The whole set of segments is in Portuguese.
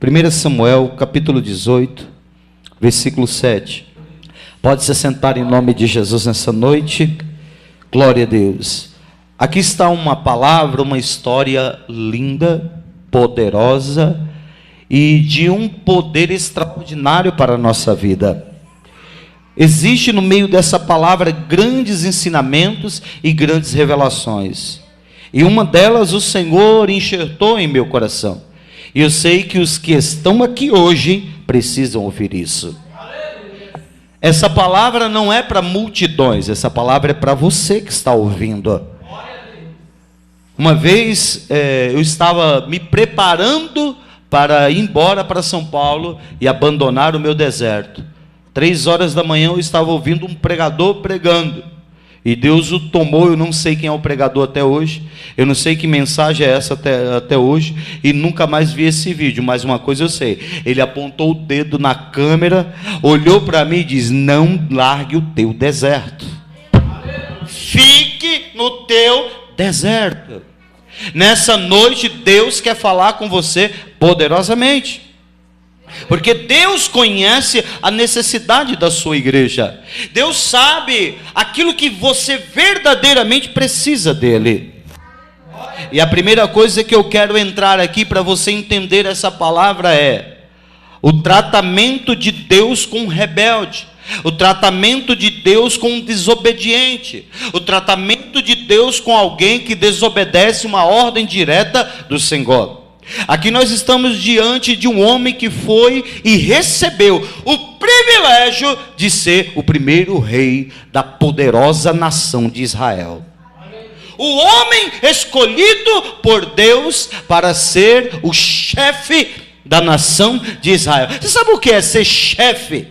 1 Samuel, capítulo 18, versículo 7. Pode se sentar em nome de Jesus nessa noite. Glória a Deus. Aqui está uma palavra, uma história linda, poderosa e de um poder extraordinário para a nossa vida. Existe no meio dessa palavra grandes ensinamentos e grandes revelações. E uma delas o Senhor enxertou em meu coração. E eu sei que os que estão aqui hoje precisam ouvir isso. Essa palavra não é para multidões, essa palavra é para você que está ouvindo. Uma vez eu estava me preparando para ir embora para São Paulo e abandonar o meu deserto. 3 horas da manhã eu estava ouvindo um pregador pregando. E Deus o tomou, eu não sei quem é o pregador até hoje, eu não sei que mensagem é essa até hoje, e nunca mais vi esse vídeo, mas uma coisa eu sei, ele apontou o dedo na câmera, olhou para mim e diz: não largue o teu deserto, fique no teu deserto. Nessa noite Deus quer falar com você poderosamente, porque Deus conhece a necessidade da sua igreja. Deus sabe aquilo que você verdadeiramente precisa dele. E a primeira coisa que eu quero entrar aqui para você entender essa palavra é o tratamento de Deus com o rebelde, o tratamento de Deus com o desobediente, o tratamento de Deus com alguém que desobedece uma ordem direta do Senhor. Aqui nós estamos diante de um homem que foi e recebeu o privilégio de ser o primeiro rei da poderosa nação de Israel. O homem escolhido por Deus para ser o chefe da nação de Israel. Você sabe o que é ser chefe?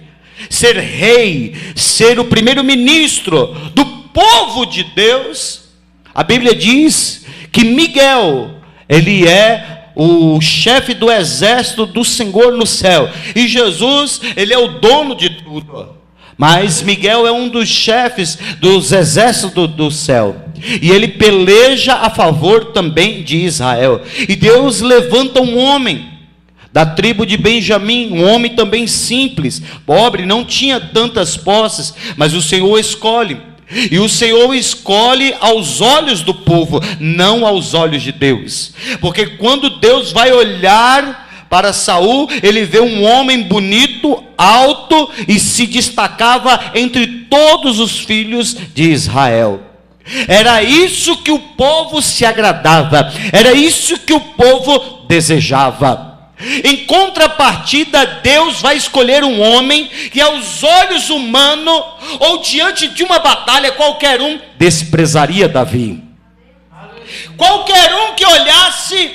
Ser rei, ser o primeiro-ministro do povo de Deus? A Bíblia diz que Miguel, ele é o chefe do exército do Senhor no céu, e Jesus, ele é o dono de tudo, mas Miguel é um dos chefes dos exércitos do céu, e ele peleja a favor também de Israel. E Deus levanta um homem da tribo de Benjamim, um homem também simples, pobre, não tinha tantas posses, mas o Senhor escolhe. E o Senhor escolhe aos olhos do povo, não aos olhos de Deus. Porque quando Deus vai olhar para Saul, ele vê um homem bonito, alto, e se destacava entre todos os filhos de Israel. Era isso que o povo se agradava, era isso que o povo desejava. Em contrapartida, Deus vai escolher um homem que aos olhos humanos, ou diante de uma batalha, qualquer um desprezaria Davi. Qualquer um que olhasse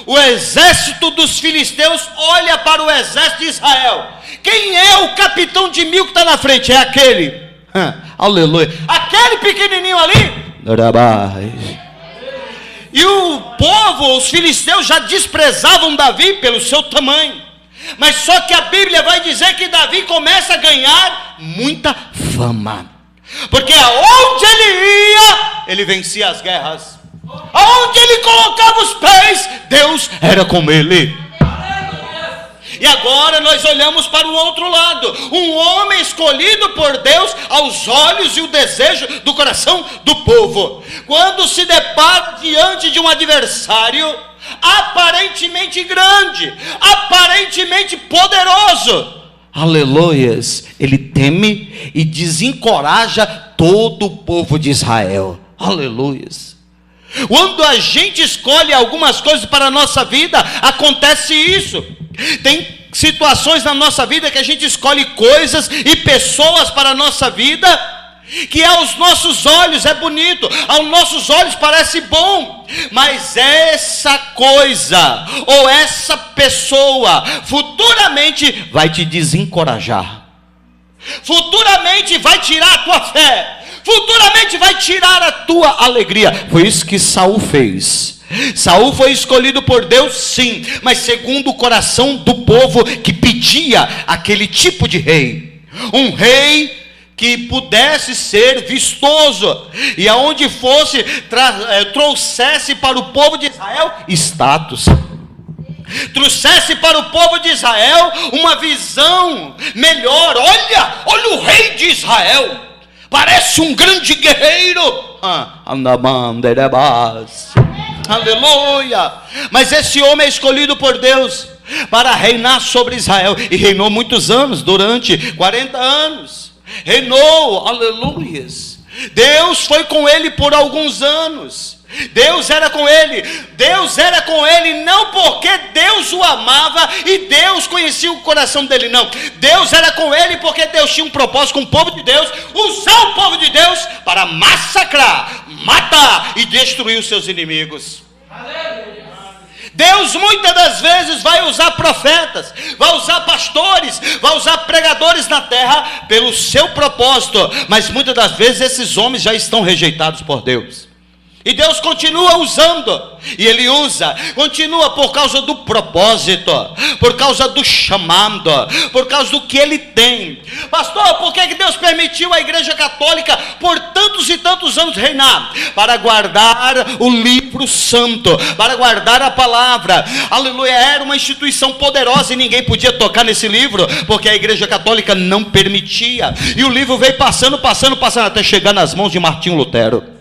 o exército dos filisteus, olha para o exército de Israel. Quem é o capitão de 1000 que está na frente? É aquele, aleluia, aquele pequenininho ali. E o povo, os filisteus já desprezavam Davi pelo seu tamanho. Mas só que a Bíblia vai dizer que Davi começa a ganhar muita fama. Porque aonde ele ia, ele vencia as guerras. Aonde ele colocava os pés, Deus era com ele. E agora nós olhamos para o outro lado, um homem escolhido por Deus aos olhos e o desejo do coração do povo. Quando se depara diante de um adversário aparentemente grande, aparentemente poderoso, aleluias, ele teme e desencoraja todo o povo de Israel. Aleluias. Quando a gente escolhe algumas coisas para a nossa vida, acontece isso. Tem situações na nossa vida que a gente escolhe coisas e pessoas para a nossa vida, que aos nossos olhos é bonito, aos nossos olhos parece bom, mas essa coisa ou essa pessoa futuramente vai te desencorajar, futuramente vai tirar a tua fé, futuramente vai tirar a tua alegria. Foi isso que Saul fez. Saul foi escolhido por Deus, sim, mas segundo o coração do povo que pedia aquele tipo de rei, um rei que pudesse ser vistoso, e aonde fosse trouxesse para o povo de Israel status. trouxesse para o povo de Israel uma visão melhor. Olha o rei de Israel, parece um grande guerreiro. Aleluia. Mas esse homem é escolhido por Deus para reinar sobre Israel, e reinou muitos anos, durante 40 anos, reinou, aleluia. Deus foi com ele por alguns anos. Deus era com ele não porque Deus o amava e Deus conhecia o coração dele, não. Deus era com ele porque Deus tinha um propósito com o povo de Deus, usar o povo de Deus para massacrar, matar e destruir os seus inimigos. Deus muitas das vezes vai usar profetas, vai usar pastores, vai usar pregadores na terra pelo seu propósito, mas muitas das vezes esses homens já estão rejeitados por Deus. E Deus continua usando, e Ele usa, continua por causa do propósito, por causa do chamado, por causa do que Ele tem. Pastor, por que Deus permitiu a Igreja Católica por tantos e tantos anos reinar? Para guardar o livro santo, para guardar a palavra. Aleluia, era uma instituição poderosa e ninguém podia tocar nesse livro, porque a Igreja Católica não permitia. E o livro veio passando, até chegar nas mãos de Martinho Lutero.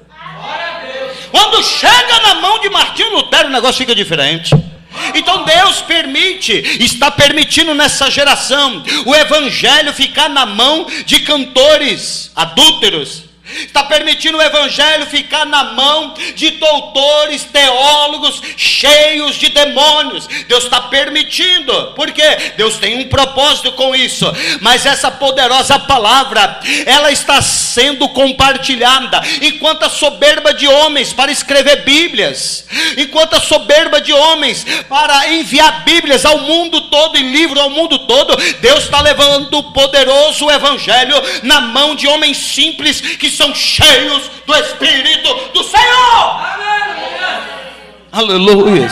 Quando chega na mão de Martinho Lutero, o negócio fica diferente. Então Deus está permitindo nessa geração o evangelho ficar na mão de cantores adúlteros. Está permitindo o evangelho ficar na mão de doutores, teólogos cheios de demônios. Deus está permitindo, porque Deus tem um propósito com isso. Mas essa poderosa palavra, ela está sendo compartilhada, enquanto a soberba de homens para escrever Bíblias, enquanto a soberba de homens para enviar Bíblias ao mundo todo e livro ao mundo todo, Deus está levando o poderoso evangelho na mão de homens simples que são cheios do Espírito do Senhor. Aleluia.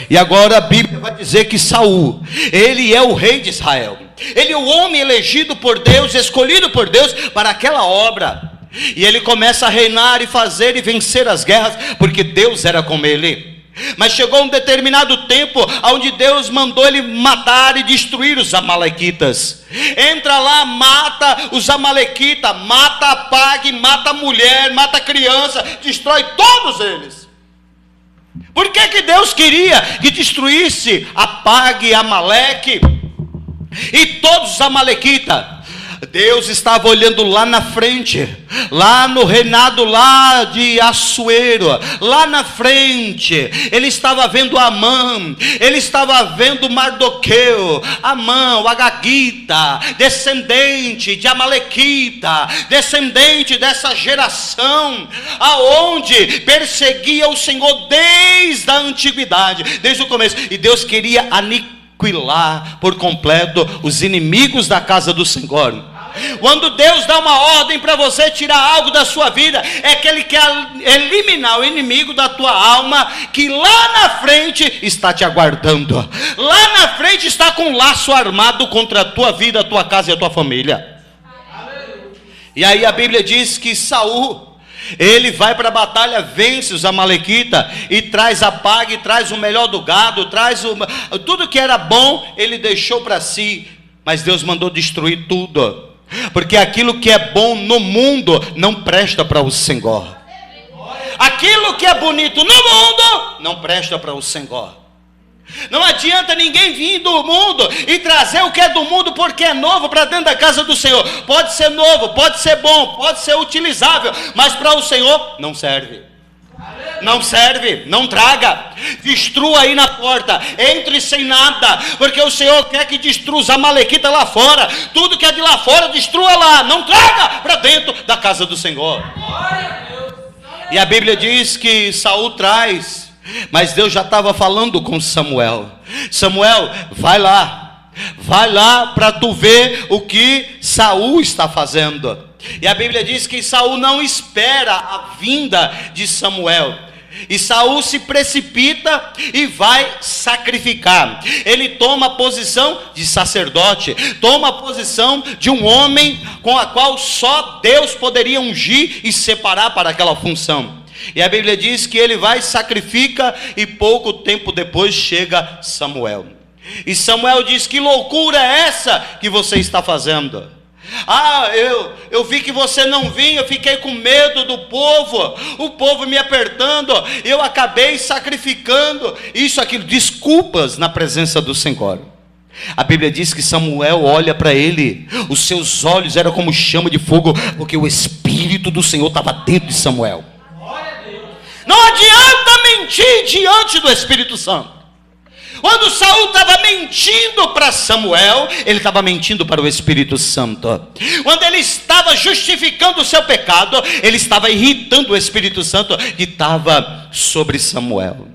E agora a Bíblia vai dizer que Saul, ele é o rei de Israel, ele é o homem elegido por Deus, escolhido por Deus para aquela obra, e ele começa a reinar e fazer e vencer as guerras, porque Deus era com ele. Mas chegou um determinado tempo onde Deus mandou ele matar e destruir os amalequitas. Entra lá, mata os amalequitas, mata a Pag, mata a mulher, mata a criança, destrói todos eles. Por que Deus queria que destruísse a Pag e Amaleque e todos os amalequitas? Deus estava olhando lá na frente, lá no reinado lá de Assuero, lá na frente, ele estava vendo Amã, ele estava vendo Mardoqueu, Amã, o Agagita, descendente de Amalequita, descendente dessa geração, aonde perseguia o Senhor desde a antiguidade, desde o começo, e Deus queria aniquilar por completo os inimigos da casa do Senhor. Quando Deus dá uma ordem para você tirar algo da sua vida, é que Ele quer eliminar o inimigo da tua alma, que lá na frente está te aguardando, lá na frente está com um laço armado contra a tua vida, a tua casa e a tua família. E aí a Bíblia diz que Saul, ele vai para a batalha, vence os amalequitas e traz a Pag, traz o melhor do gado, traz tudo que era bom, ele deixou para si. Mas Deus mandou destruir tudo, porque aquilo que é bom no mundo não presta para o Senhor. Aquilo que é bonito no mundo não presta para o Senhor. Não adianta ninguém vir do mundo e trazer o que é do mundo porque é novo para dentro da casa do Senhor. Pode ser novo, pode ser bom, pode ser utilizável, mas para o Senhor não serve. Não serve, não traga, destrua aí na porta, entre sem nada, porque o Senhor quer que destrua os amalequitas lá fora, tudo que é de lá fora, destrua lá, não traga para dentro da casa do Senhor. E a Bíblia diz que Saul traz, mas Deus já estava falando com Samuel. Samuel, vai lá para tu ver o que Saul está fazendo. E a Bíblia diz que Saul não espera a vinda de Samuel, e Saul se precipita e vai sacrificar. Ele toma a posição de sacerdote, toma a posição de um homem com a qual só Deus poderia ungir e separar para aquela função. E a Bíblia diz que ele vai, sacrifica, e pouco tempo depois chega Samuel. E Samuel diz: que loucura é essa que você está fazendo? Eu vi que você não vinha, eu fiquei com medo do povo, o povo me apertando, eu acabei sacrificando, isso, aquilo, desculpas na presença do Senhor. A Bíblia diz que Samuel olha para ele, os seus olhos eram como chama de fogo, porque o Espírito do Senhor estava dentro de Samuel. Não adianta mentir diante do Espírito Santo. Quando Saul estava mentindo para Samuel, ele estava mentindo para o Espírito Santo. Quando ele estava justificando o seu pecado, ele estava irritando o Espírito Santo que estava sobre Samuel.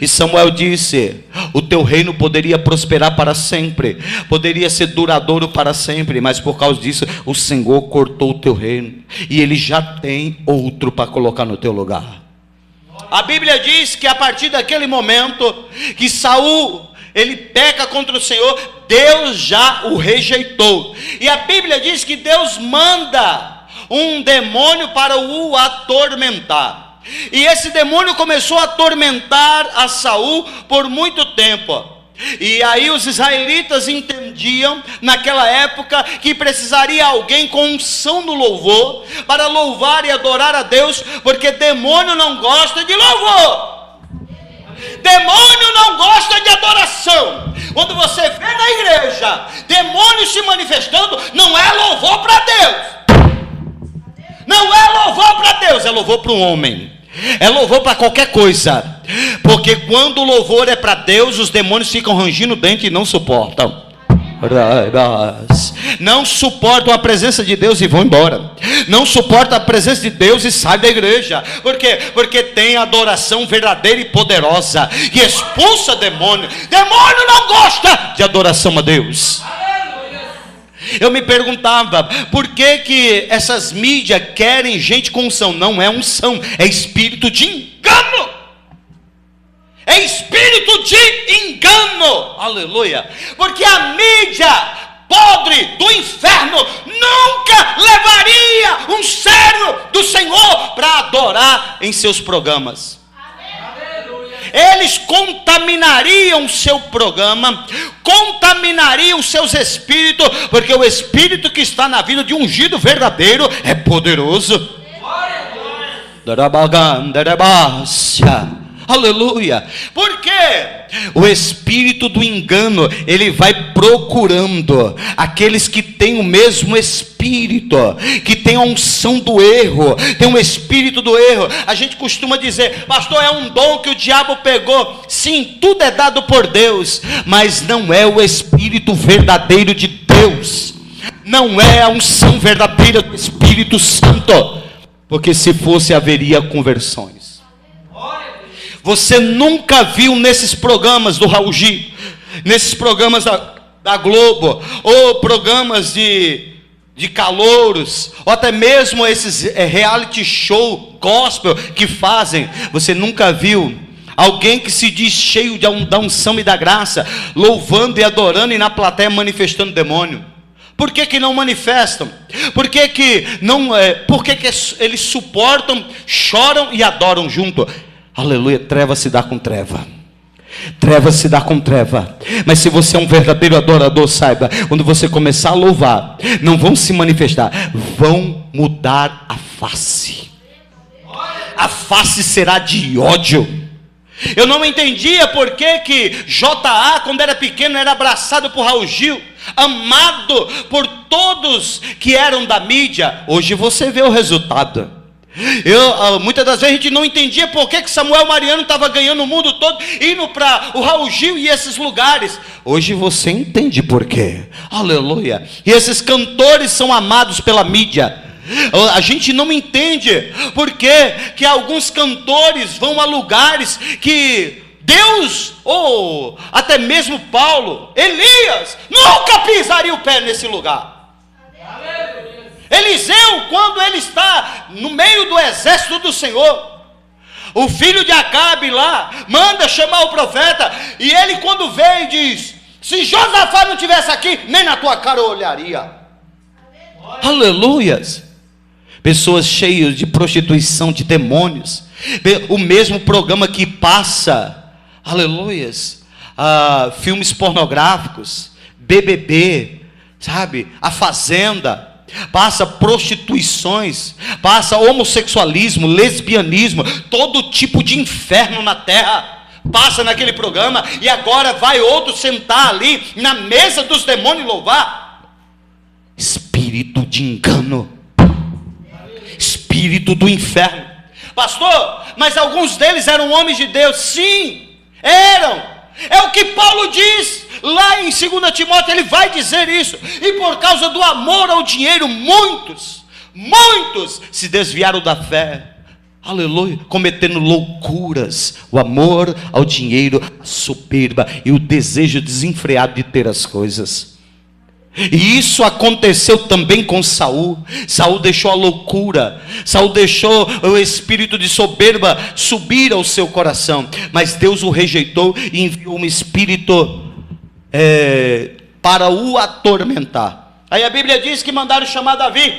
E Samuel disse: o teu reino poderia prosperar para sempre, poderia ser duradouro para sempre, mas por causa disso o Senhor cortou o teu reino, e ele já tem outro para colocar no teu lugar. A Bíblia diz que a partir daquele momento que Saul, ele peca contra o Senhor, Deus já o rejeitou. E a Bíblia diz que Deus manda um demônio para o atormentar. E esse demônio começou a atormentar a Saul por muito tempo. E aí os israelitas entendiam naquela época que precisaria alguém com unção no louvor para louvar e adorar a Deus, porque demônio não gosta de louvor, demônio não gosta de adoração. Quando você vê na igreja demônio se manifestando, não é louvor para Deus, não é louvor para Deus, é louvor para o homem, é louvor para qualquer coisa. Porque quando o louvor é para Deus, os demônios ficam rangindo o dente e não suportam. Não suportam a presença de Deus e vão embora. Não suportam a presença de Deus e saem da igreja. Por quê? Porque tem adoração verdadeira e poderosa que expulsa demônio. Demônio não gosta de adoração a Deus. Eu me perguntava, por que essas mídias querem gente com unção? Não é unção, é espírito de engano. É espírito de engano, aleluia, porque a mídia podre do inferno nunca levaria um servo do Senhor para adorar em seus programas. Eles contaminariam o seu programa, contaminariam os seus espíritos, porque o espírito que está na vida de um ungido verdadeiro é poderoso. Aleluia. Porque o espírito do engano, ele vai procurando aqueles que têm o mesmo espírito, que tem a unção do erro, tem um espírito do erro. A gente costuma dizer: pastor, é um dom que o diabo pegou. Sim, tudo é dado por Deus, mas não é o espírito verdadeiro de Deus, não é a unção verdadeira do Espírito Santo, porque se fosse haveria conversões. Você nunca viu nesses programas do Raul Gil, nesses programas da Globo, ou programas de calouros, ou até mesmo esses reality show gospel que fazem, você nunca viu alguém que se diz cheio da unção e da graça, louvando e adorando e na plateia manifestando demônio? Por que não manifestam? Por que eles suportam, choram e adoram junto? Aleluia, treva se dá com treva. Treva se dá com treva. Mas se você é um verdadeiro adorador, saiba, quando você começar a louvar, não vão se manifestar, vão mudar a face. A face será de ódio. Eu não entendia por que J.A., quando era pequeno, era abraçado por Raul Gil, amado por todos que eram da mídia. Hoje você vê o resultado. Muitas das vezes a gente não entendia por que Samuel Mariano estava ganhando o mundo todo, indo para o Raul Gil e esses lugares. Hoje você entende por quê. Aleluia. E esses cantores são amados pela mídia. A gente não entende por que alguns cantores vão a lugares que Deus, ou até mesmo Paulo, Elias, nunca pisaria o pé nesse lugar. Eliseu, quando ele está no meio do exército do Senhor, o filho de Acabe lá manda chamar o profeta, e ele, quando veio, diz: se Josafá não tivesse aqui, nem na tua cara eu olharia. Aleluias. Pessoas cheias de prostituição, de demônios, O mesmo programa que passa, aleluias, filmes pornográficos, BBB, sabe? A Fazenda, passa prostituições, passa homossexualismo, lesbianismo, todo tipo de inferno na terra passa naquele programa. E agora vai outro sentar ali na mesa dos demônios louvar. Espírito de engano, espírito do inferno. Pastor, mas alguns deles eram homens de Deus. Sim, eram. É o que Paulo diz lá em 2 Timóteo, ele vai dizer isso. E por causa do amor ao dinheiro, muitos se desviaram da fé. Aleluia, cometendo loucuras. O amor ao dinheiro, a soberba e o desejo desenfreado de ter as coisas. E isso aconteceu também com Saul. Saul deixou a loucura, Saul deixou o espírito de soberba subir ao seu coração, mas Deus o rejeitou e enviou um espírito para o atormentar. Aí a Bíblia diz que mandaram chamar Davi.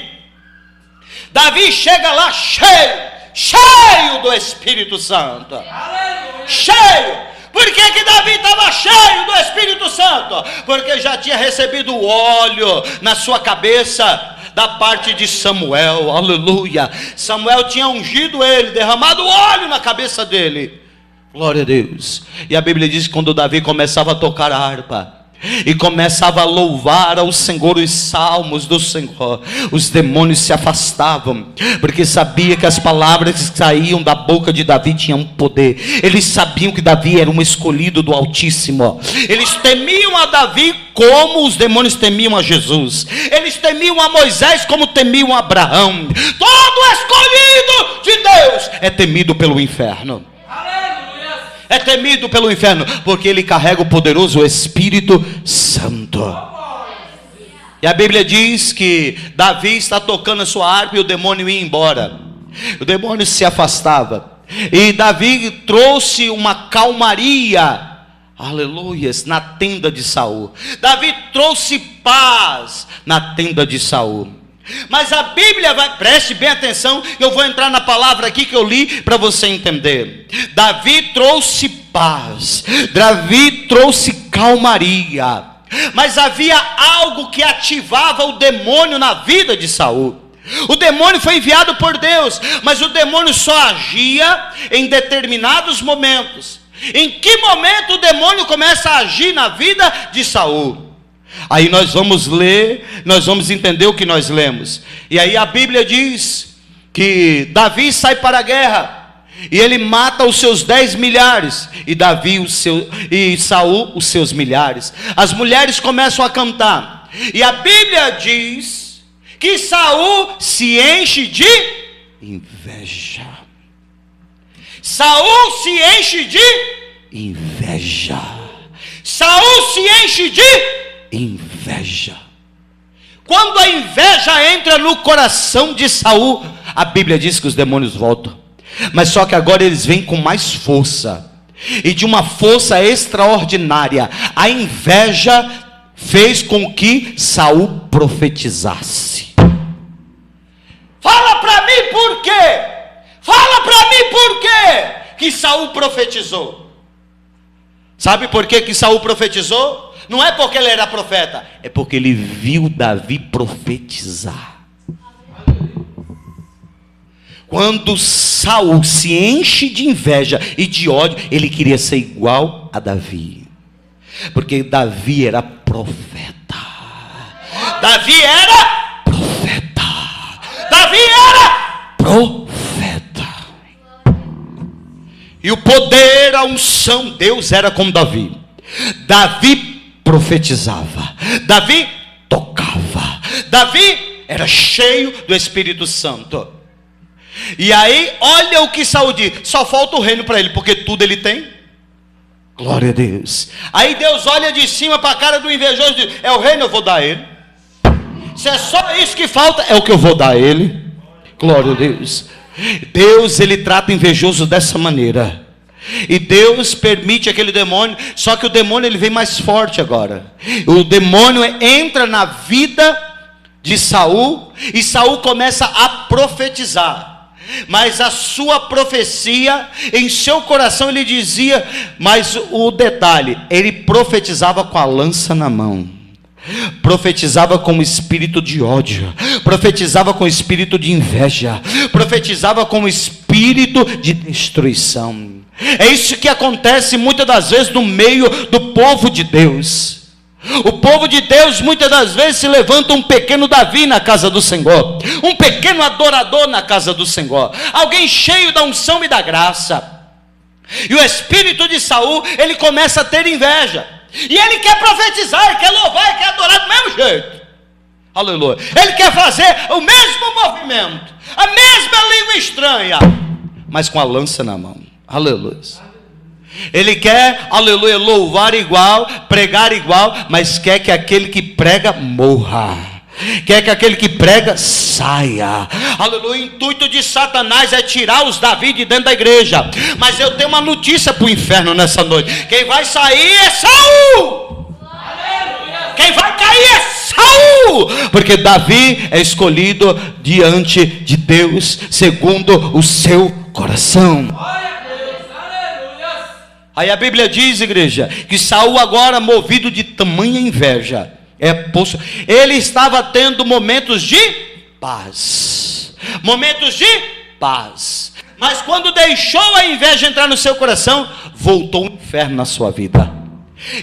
Davi chega lá cheio do Espírito Santo. Aleluia. Cheio. Por que Davi estava cheio do Espírito Santo? Porque já tinha recebido o óleo na sua cabeça da parte de Samuel. Aleluia. Samuel tinha ungido ele, derramado óleo na cabeça dele. Glória a Deus. E a Bíblia diz que quando Davi começava a tocar a harpa e começava a louvar ao Senhor os salmos do Senhor, os demônios se afastavam, porque sabia que as palavras que saíam da boca de Davi tinham poder. Eles sabiam que Davi era um escolhido do Altíssimo. Eles temiam a Davi como os demônios temiam a Jesus. Eles temiam a Moisés como temiam a Abraão. Todo escolhido de Deus é temido pelo inferno. É temido pelo inferno, porque ele carrega o poderoso Espírito Santo. E a Bíblia diz que Davi está tocando a sua harpa e o demônio ia embora. O demônio se afastava. E Davi trouxe uma calmaria, aleluias, na tenda de Saul. Davi trouxe paz na tenda de Saul. Mas a Bíblia preste bem atenção, eu vou entrar na palavra aqui que eu li para você entender. Davi trouxe paz, Davi trouxe calmaria, mas havia algo que ativava o demônio na vida de Saul. O demônio foi enviado por Deus, mas o demônio só agia em determinados momentos. Em que momento o demônio começa a agir na vida de Saul? Aí nós vamos ler, nós vamos entender o que nós lemos. E aí a Bíblia diz que Davi sai para a guerra e ele mata os seus 10 milhares e Saul os seus milhares. As mulheres começam a cantar e a Bíblia diz que Saul se enche de inveja. Saul se enche de inveja. Saul se enche de inveja. Quando a inveja entra no coração de Saul, a Bíblia diz que os demônios voltam. Mas só que agora eles vêm com mais força, e de uma força extraordinária. A inveja fez com que Saul profetizasse. Fala para mim por quê? Fala para mim por quê que Saul profetizou? Sabe por que Saul profetizou? Não é porque ele era profeta, é porque ele viu Davi profetizar. Quando Saul se enche de inveja e de ódio, ele queria ser igual a Davi, porque Davi era profeta. Davi era profeta. Davi era profeta. E o poder, a unção, Deus era como Davi. Davi profetizava, Davi tocava, Davi era cheio do Espírito Santo. E aí, olha o que Saul diz: só falta o reino para ele, porque tudo ele tem. Glória a Deus. Aí Deus olha de cima para a cara do invejoso e diz: é o reino, eu vou dar a ele. Se é só isso que falta, é o que eu vou dar a ele. Glória a Deus. Deus, ele trata o invejoso dessa maneira. E Deus permite aquele demônio, só que o demônio ele vem mais forte agora. O demônio entra na vida de Saul, e Saul começa a profetizar. Mas a sua profecia, em seu coração ele dizia, mas o detalhe, ele profetizava com a lança na mão, profetizava com o espírito de ódio, profetizava com o espírito de inveja, profetizava com o espírito de destruição. É isso que acontece muitas das vezes no meio do povo de Deus. O povo de Deus muitas das vezes se levanta um pequeno Davi na casa do Senhor, um pequeno adorador na casa do Senhor, alguém cheio da unção e da graça, e o espírito de Saul, ele começa a ter inveja, e ele quer profetizar, ele quer louvar, ele quer adorar do mesmo jeito, aleluia, ele quer fazer o mesmo movimento, a mesma língua estranha, mas com a lança na mão, aleluia. Ele quer, aleluia, louvar igual, pregar igual, mas quer que aquele que prega morra, quer que aquele que prega saia, aleluia. O intuito de Satanás é tirar os Davi de dentro da igreja, mas eu tenho uma notícia para o inferno nessa noite: quem vai sair é Saul, quem vai cair é Saul, porque Davi é escolhido diante de Deus, segundo o seu coração. Aí a Bíblia diz, igreja, que Saul agora, movido de tamanha inveja, ele estava tendo momentos de paz, mas quando deixou a inveja entrar no seu coração, voltou o inferno na sua vida.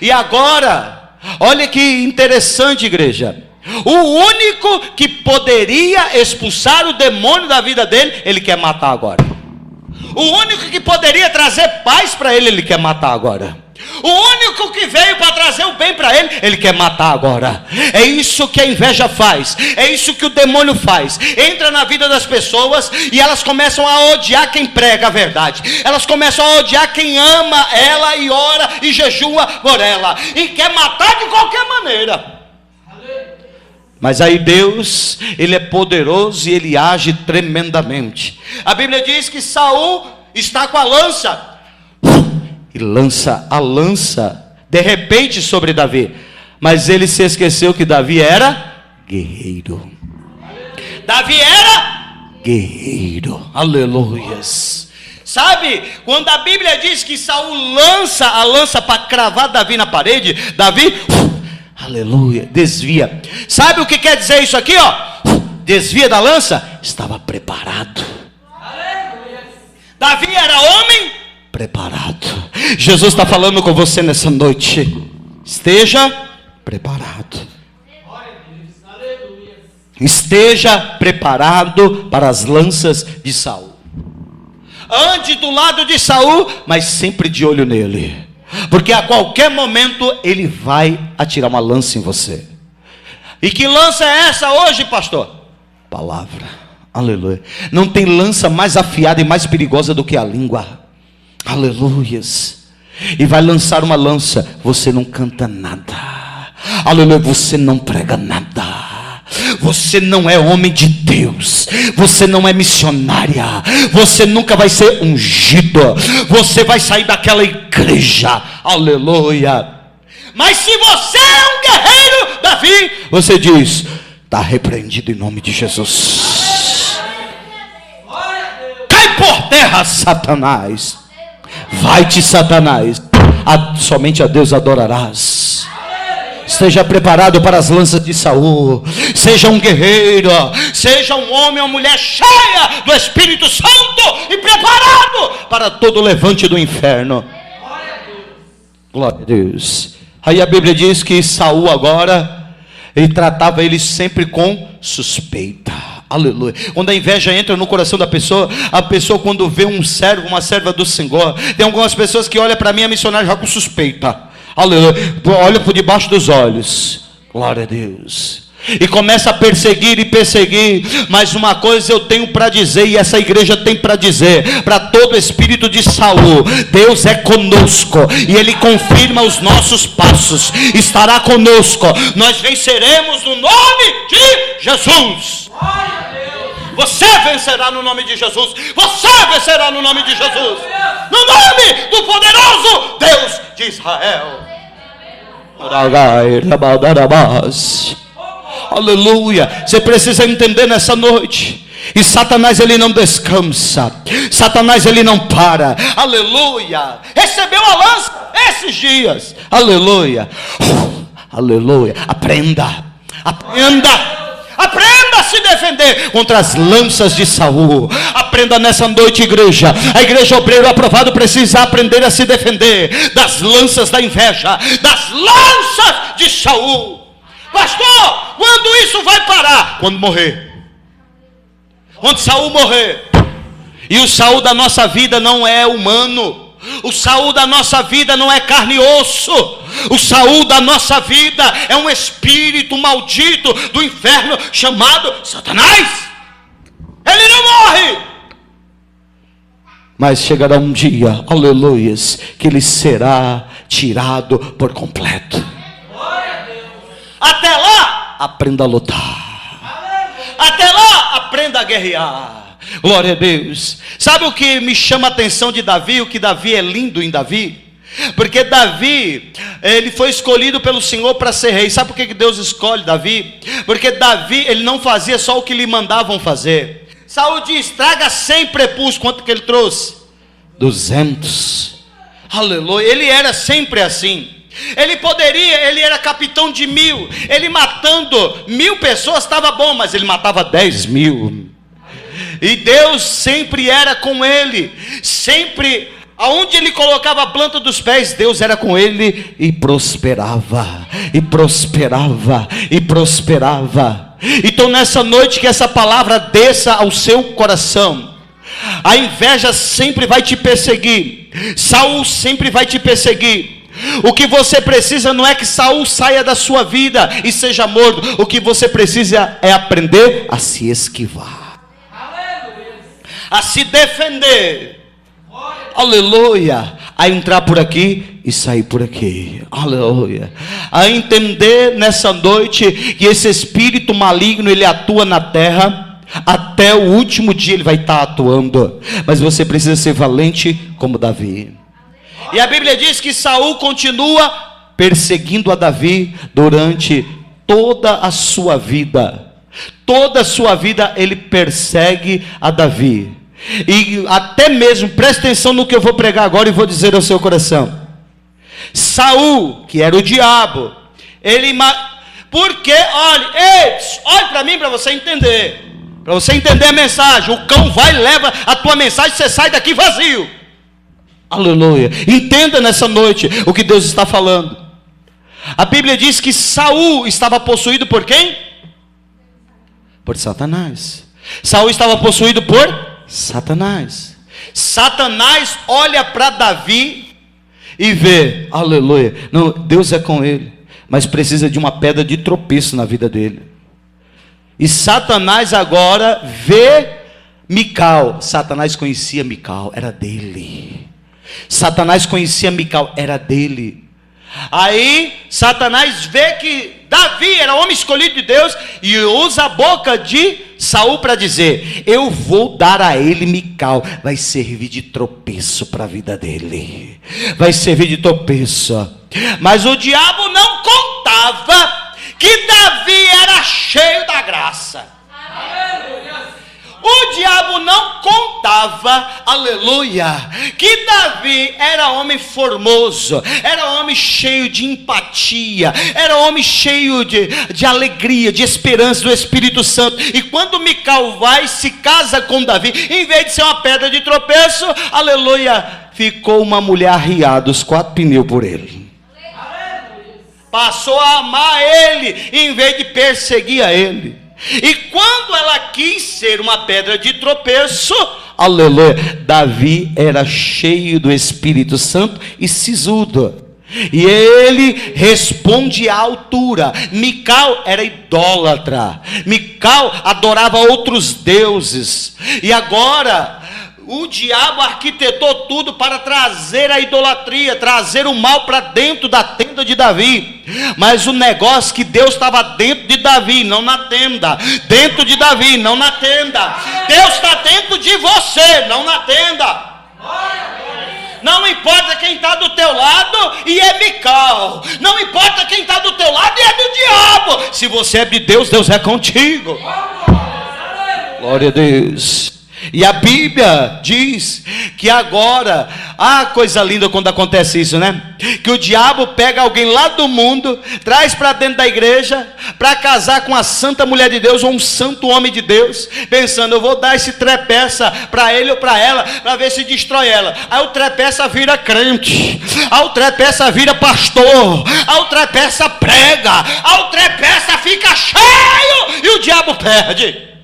E agora, olha que interessante, igreja, o único que poderia expulsar o demônio da vida dele, ele quer matar agora. O único que poderia trazer paz para ele, ele quer matar agora. O único que veio para trazer o bem para ele, ele quer matar agora. É isso que a inveja faz, é isso que o demônio faz. Entra na vida das pessoas e elas começam a odiar quem prega a verdade, elas começam a odiar quem ama ela e ora e jejua por ela, e quer matar de qualquer maneira. Mas aí Deus, ele é poderoso e ele age tremendamente. A Bíblia diz que Saul está com a lança e lança a lança de repente sobre Davi, mas ele se esqueceu que Davi era guerreiro. Davi era guerreiro, aleluias. Sabe, quando a Bíblia diz que Saul lança a lança para cravar Davi na parede, Davi, aleluia, desvia. Sabe o que quer dizer isso aqui, ó? Desvia da lança, estava preparado. Davi era homem preparado. Jesus está falando com você nessa noite. Esteja preparado. Esteja preparado para as lanças de Saul. Ande do lado de Saul, mas sempre de olho nele, porque a qualquer momento ele vai atirar uma lança em você. E que lança é essa hoje, pastor? Palavra, aleluia. Não tem lança mais afiada e mais perigosa do que a língua, aleluias. E vai lançar uma lança, você não canta nada, aleluia, você não prega nada, você não é homem de Deus, você não é missionária, você nunca vai ser ungido, você vai sair daquela igreja, aleluia. Mas se você é um guerreiro, Davi, você diz, está repreendido em nome de Jesus. Cai por terra, Satanás. Vai-te, Satanás, somente a Deus adorarás. Esteja preparado para as lanças de Saul. Seja um guerreiro, seja um homem ou mulher cheia do Espírito Santo e preparado para todo o levante do inferno. Glória a Deus. Aí a Bíblia diz que Saul agora, ele tratava ele sempre com suspeita. Aleluia. Quando a inveja entra no coração da pessoa, a pessoa quando vê um servo, uma serva do Senhor, tem algumas pessoas que olham para mim, a missionária, já com suspeita. Aleluia. Olha por debaixo dos olhos. Glória a Deus. E começa a perseguir e perseguir. Mas uma coisa eu tenho para dizer, e essa igreja tem para dizer, para todo espírito de Saul: Deus é conosco, e Ele confirma os nossos passos, estará conosco, nós venceremos no nome de Jesus. Você vencerá no nome de Jesus. Você vencerá no nome de Jesus. No nome do poderoso Deus de Israel. Aleluia. Você precisa entender nessa noite E Satanás, ele não descansa. Satanás, ele não para. Aleluia. Recebeu a lança esses dias. Aleluia. Aleluia. Aprenda. Aprenda a se defender contra as lanças de Saul. Aprenda nessa noite, igreja. A igreja Obreiro Aprovado precisa aprender a se defender das lanças da inveja, das lanças de Saul. Pastor, quando isso vai parar? Quando morrer. Quando Saul morrer. E o Saul da nossa vida não é humano. O Saul da nossa vida não é carne e osso. O Saul da nossa vida é um espírito maldito do inferno chamado Satanás. Ele não morre. Mas chegará um dia, aleluias, que ele será tirado por completo. Até lá, aprenda a lutar. Até lá, aprenda a guerrear. Glória a Deus. Sabe o que me chama a atenção de Davi? O que Davi é lindo em Davi? Porque Davi, ele foi escolhido pelo Senhor para ser rei. Sabe por que Deus escolhe Davi? Porque Davi, ele não fazia só o que lhe mandavam fazer. Saul diz, traga 100 prepúcios. Quanto que ele trouxe? 200. Aleluia. Ele era sempre assim. Ele era capitão de 1000. Ele matando 1000 pessoas estava bom, mas ele matava 10.000. E Deus sempre era com ele. Sempre, aonde ele colocava a planta dos pés, Deus era com ele e prosperava. E prosperava. E prosperava. Então nessa noite que essa palavra desça ao seu coração. A inveja sempre vai te perseguir. Saul sempre vai te perseguir. O que você precisa não é que Saul saia da sua vida e seja morto. O que você precisa é aprender a se esquivar, a se defender, aleluia, a entrar por aqui e sair por aqui, aleluia, a entender nessa noite que esse espírito maligno, ele atua na terra, até o último dia ele vai estar atuando, mas você precisa ser valente como Davi. E a Bíblia diz que Saul continua perseguindo a Davi durante toda a sua vida. Toda a sua vida ele persegue a Davi. E até mesmo, preste atenção no que eu vou pregar agora e vou dizer ao seu coração. Saul, que era o diabo, porque, olhe para mim para você entender. Para você entender a mensagem. O cão vai e leva a tua mensagem, você sai daqui vazio. Aleluia. Entenda nessa noite o que Deus está falando. A Bíblia diz que Saul estava possuído por quem? Por Satanás. Saul estava possuído por Satanás. Satanás olha para Davi e vê, aleluia, não, Deus é com ele, mas precisa de uma pedra de tropeço na vida dele. E Satanás agora vê Mical. Satanás conhecia Mical, era dele. Satanás conhecia Mical, era dele. Aí Satanás vê que Davi era homem escolhido de Deus e usa a boca de Saul para dizer: eu vou dar a ele Mical, vai servir de tropeço para a vida dele, vai servir de tropeço. Mas o diabo não contava que Davi era cheio da graça. O diabo não contava, aleluia, que Davi era homem formoso, era homem cheio de empatia, era homem cheio de alegria, de esperança do Espírito Santo. E quando Mical vai se casa com Davi, em vez de ser uma pedra de tropeço, aleluia, ficou uma mulher arriada os 4 pneus por ele. Passou a amar ele, em vez de perseguir a ele. E quando ela quis ser uma pedra de tropeço, aleluia, Davi era cheio do Espírito Santo e sisudo. E ele responde à altura. Mical era idólatra. Mical adorava outros deuses. E agora o diabo arquitetou tudo para trazer a idolatria, trazer o mal para dentro da tenda de Davi. Mas o negócio é que Deus estava dentro de Davi, não na tenda. Dentro de Davi, não na tenda. Deus está dentro de você, não na tenda. Não importa quem está do teu lado e é Mical. Não importa quem está do teu lado e é do diabo. Se você é de Deus, Deus é contigo. Glória a Deus. E a Bíblia diz que agora, coisa linda quando acontece isso, né? Que o diabo pega alguém lá do mundo, traz para dentro da igreja, para casar com a santa mulher de Deus, ou um santo homem de Deus, pensando, eu vou dar esse trepeça para ele ou para ela, para ver se destrói ela. Aí o trepeça vira crente, aí o trepeça vira pastor, aí o trepeça prega, aí o trepeça fica cheio, e o diabo perde.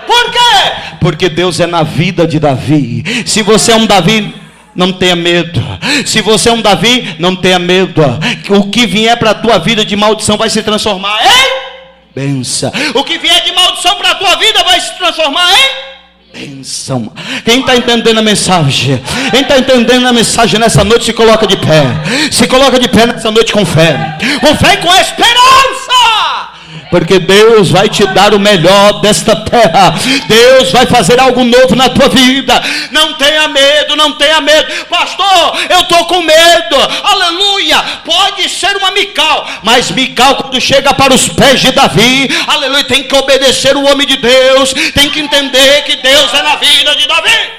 Por quê? Porque Deus é na vida de Davi. Se você é um Davi, não tenha medo. Se você é um Davi, não tenha medo. O que vier para a tua vida de maldição vai se transformar em bênção. O que vier de maldição para a tua vida vai se transformar em bênção. Quem está entendendo a mensagem? Quem está entendendo a mensagem nessa noite, se coloca de pé. Se coloca de pé nessa noite com fé. Com fé e com esperança. Porque Deus vai te dar o melhor desta terra. Deus vai fazer algo novo na tua vida. Não tenha medo, não tenha medo. Pastor, eu estou com medo. Aleluia. Pode ser uma Mical, mas Mical, quando chega para os pés de Davi, aleluia, tem que obedecer o homem de Deus. Tem que entender que Deus é na vida de Davi.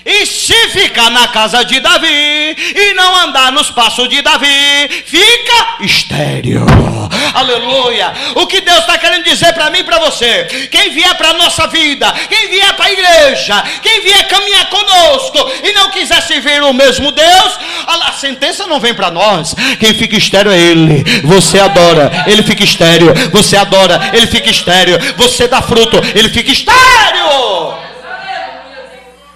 E se ficar na casa de Davi e não andar nos passos de Davi, fica estéril. Aleluia. O que Deus está querendo dizer para mim e para você: quem vier para a nossa vida, quem vier para a igreja, quem vier caminhar conosco e não quiser servir o mesmo Deus, a sentença não vem para nós. Quem fica estéril é ele. Você adora, ele fica estéril. Você adora, ele fica estéril. Você dá fruto, ele fica estéril.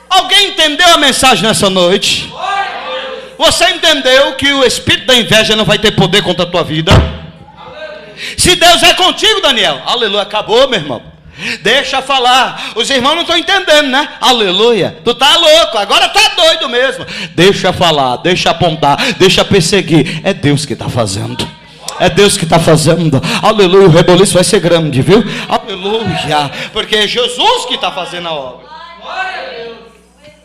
Alguém entendeu a mensagem nessa noite? Você entendeu que o espírito da inveja não vai ter poder contra a tua vida? Se Deus é contigo, Daniel, aleluia, acabou, meu irmão. Deixa falar. Os irmãos não estão entendendo, né? Aleluia. Tu tá louco, agora tá doido mesmo. Deixa falar, deixa apontar, deixa perseguir. É Deus que está fazendo. É Deus que está fazendo. Aleluia, o reboliço vai ser grande, viu? Aleluia. Porque é Jesus que está fazendo a obra.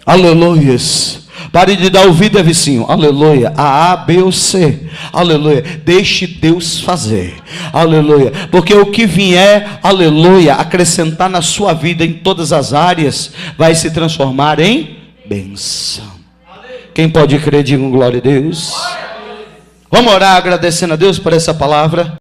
Aleluias. Pare de dar ouvido a vizinho. Aleluia. A B ou C. Aleluia. Deixe Deus fazer. Aleluia. Porque o que vier, aleluia, acrescentar na sua vida em todas as áreas, vai se transformar em bênção. Quem pode crer, diga glória a Deus. Vamos orar agradecendo a Deus por essa palavra.